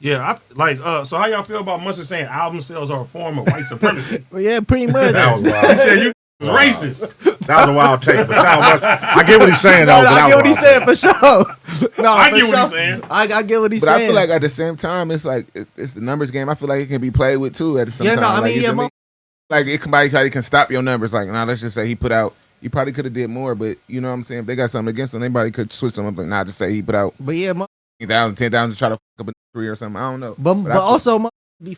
Yeah, so how y'all feel about Mustard saying album sales are a form of white supremacy? Well, yeah, pretty much. That was wild. He said you racist. That was a wild take. But I get what he's saying, though. I get what he's saying for sure. No, I get what he's saying. I get what he's but saying. I feel like at the same time, it's like it's the numbers game. I feel like it can be played with too at the same time. Yeah, no, I like, mean, like somebody can stop your numbers. Like, now let's just say he put out. He probably could have did more, but you know what I'm saying. If they got something against him, anybody could switch them up. Like, just say he put out. But yeah, 10,000 to try to fuck up a 3 or something. I don't know. But also be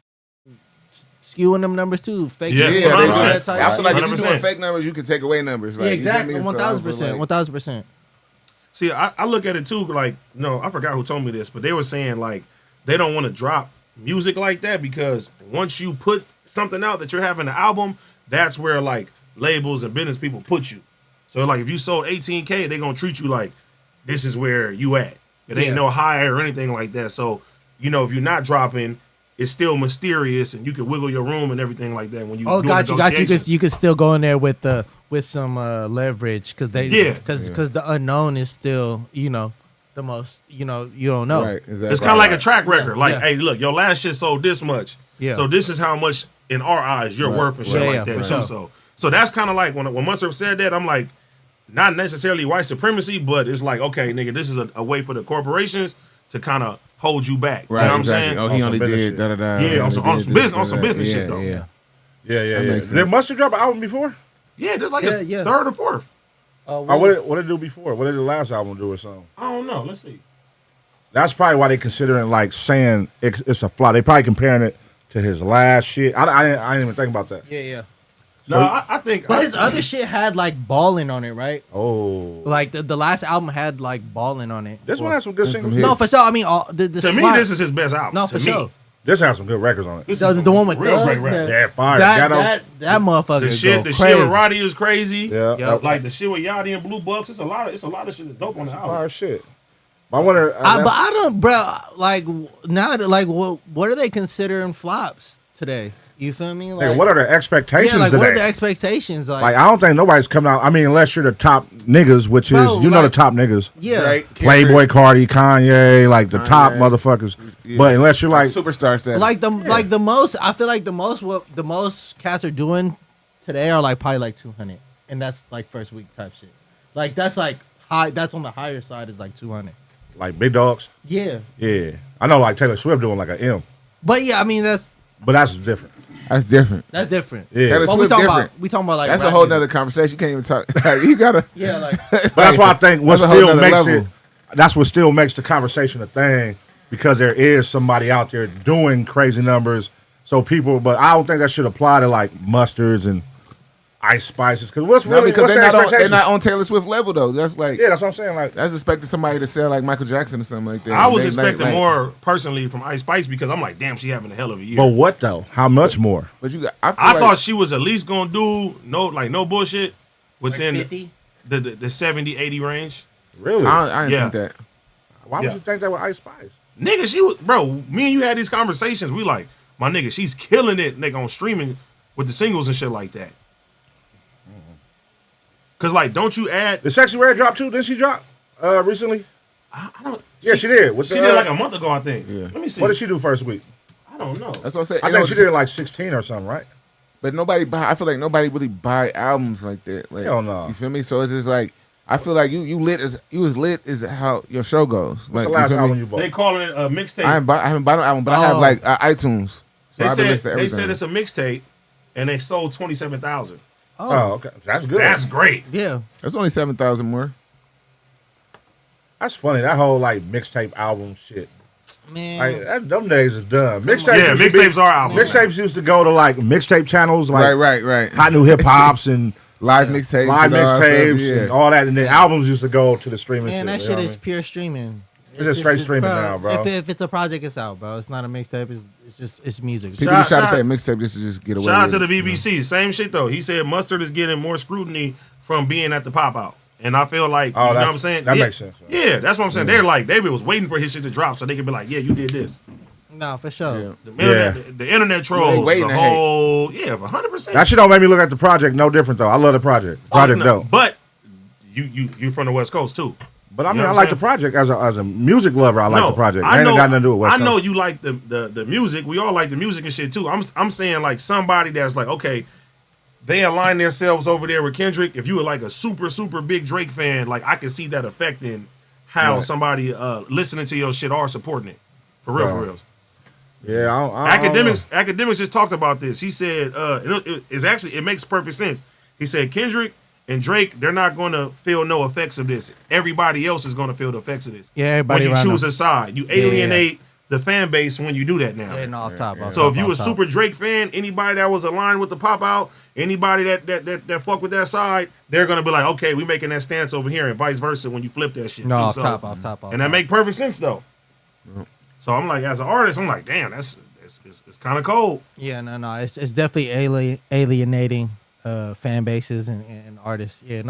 skewing them numbers too. Fake. Yeah, they do that type I feel like if 100%. you're doing fake numbers, you can take away numbers. Like, yeah, exactly. You know 1,000%. 1,000%. See, I look at it too. Like, no, I forgot who told me this, but they were saying like they don't want to drop music like that because once you put something out that you're having an album, that's where like labels and business people put you. So like if you sold 18K, they're gonna treat you like this is where you at. It ain't no higher or anything like that. So, you know, if you're not dropping, it's still mysterious and you can wiggle your room and everything like that when you got you. You could still go in there with some leverage because the unknown is still, you know, the most, you know, you don't know. Right, exactly. It's kind of like a track record. Like, hey, look, your last shit sold this much. Yeah. So this is how much in our eyes you're worth and shit like that too. Sure. So that's kind of like when Mustard said that, I'm like, not necessarily white supremacy, but it's like, okay, nigga, this is a way for the corporations to kind of hold you back. Right, you know what exactly. I'm saying? Oh, he only did da-da-da. Yeah, on some business shit though. Yeah. Did Mustard drop an album before? Yeah, this like his third or fourth. What did it do before? What did the last album do or something? I don't know. Let's see. That's probably why they considering like saying it's a flop. They probably comparing it to his last shit. I didn't even think about that. Yeah. No, I think. But his other shit had like balling on it, right? Oh, like the last album had like balling on it. This one has some good singles. No, for sure. I mean, the to me, this is his best album. No, for sure. This has some good records on it. This the one with real great record. Yeah, fire. That motherfucker. The shit with Roddy is crazy. Yeah, like the shit with Yachty and Blue Bucks. It's a lot of shit that's dope on the album. Fire shit. I wonder. But I don't, bro. Like now, like what are they considering flops today? You feel me? Like, what are the expectations? Yeah, like today? what are the expectations? Like I don't think nobody's coming out. I mean, unless you're the top niggas, which is know the top niggas. Yeah, right? Playboy, Cardi, Kanye, like the top motherfuckers. Yeah. But unless you're like superstar status, like the most, I feel like what the most cats are doing today are like probably like 200, and that's like first week type shit. Like that's like high. That's on the higher side is like 200. Like big dogs. Yeah. I know like Taylor Swift doing like an M. But yeah, I mean that's different. That's different. That's different. Yeah. Taylor But Swift different. we talking about like that's a whole nother conversation. You can't even talk. You gotta. Yeah, like. But that's why I think what That's a whole still nother makes level. it. That's what still makes the conversation a thing because there is somebody out there doing crazy numbers. So people, but I don't think that should apply to like Mustards and Ice Spices because what's their expectation? They're not on Taylor Swift level though. That's like that's what I'm saying. Like that's expecting somebody to sell like Michael Jackson or something like that. I was expecting more personally from Ice Spice because I'm like, damn, she having a hell of a year. But what though? How much more? But I thought she was at least gonna do no bullshit within like the 70, 80 range. Really? I didn't think that. Why would you think that with Ice Spice? Nigga, she was me and you had these conversations. We like, my nigga, she's killing it, nigga, on streaming with the singles and shit like that. Cause like, don't you add the Sexy Red drop too? Didn't she drop recently? I don't. Yeah, she did. She did like a month ago, I think. Yeah. Let me see. What did she do first week? I don't know. That's what I'm saying. I think she did like 16 or something, right? But I feel like nobody really buy albums like that. Like, hell no. You feel me? So it's just like I feel like you as lit as how your show goes. What's like, the last you album you bought? They calling it a mixtape. I haven't bought an album, but I have like iTunes. So they said it's a mixtape, and they sold 27,000. Oh, okay. That's good. That's great. Yeah. That's only 7,000 more. That's funny. That whole like mixtape album shit. Man. Like, them days is done. Mixtapes are albums. Mixtapes used to go to like mixtape channels, like right. Hot New Hip Hops and live mixtapes, and all that, and then albums used to go to the streaming. Man, shit, that shit is pure streaming. It's just straight streaming now, bro. If it's a project, it's out, bro. It's not a mixtape. It's music. People try to say mixtape just to just get away. Shout out with to the BBC. Same shit though. He said Mustard is getting more scrutiny from being at the pop out, and I feel like you know what I'm saying. That makes sense. Yeah, that's what I'm saying. They're like they was waiting for his shit to drop so they could be like, yeah, you did this. No, for sure. The internet trolls, the whole 100%. That shit don't make me look at the project no different though. I love the project. Project dope. But you from the West Coast too. But I You mean, know I what like I'm the project as a music lover. I like No, the project. I Ain't know, got nothing to do with West I know Coast. you like the music. We all like the music and shit too. I'm saying like somebody that's like, okay, they align themselves over there with Kendrick. If you were like a super big Drake fan, like I can see that affecting how Right. somebody listening to your shit are supporting it. For real, for real. Yeah, I don't know. Academics just talked about this. He said it makes perfect sense. He said Kendrick and Drake, they're not going to feel no effects of this. Everybody else is going to feel the effects of this. Yeah, everybody when you around choose them. a side, you alienate the fan base when you do that now. Yeah, no, off top. So if you a super Drake fan, anybody that was aligned with the pop out, anybody that fuck with that side, they're gonna be like, okay, we making that stance over here, and vice versa when you flip that shit. No, too. off So- top. and that make perfect sense though. So I'm like, as an artist, I'm like, damn, it's kind of cold. Yeah, no, it's definitely alienating fan bases and artists. Yeah, no.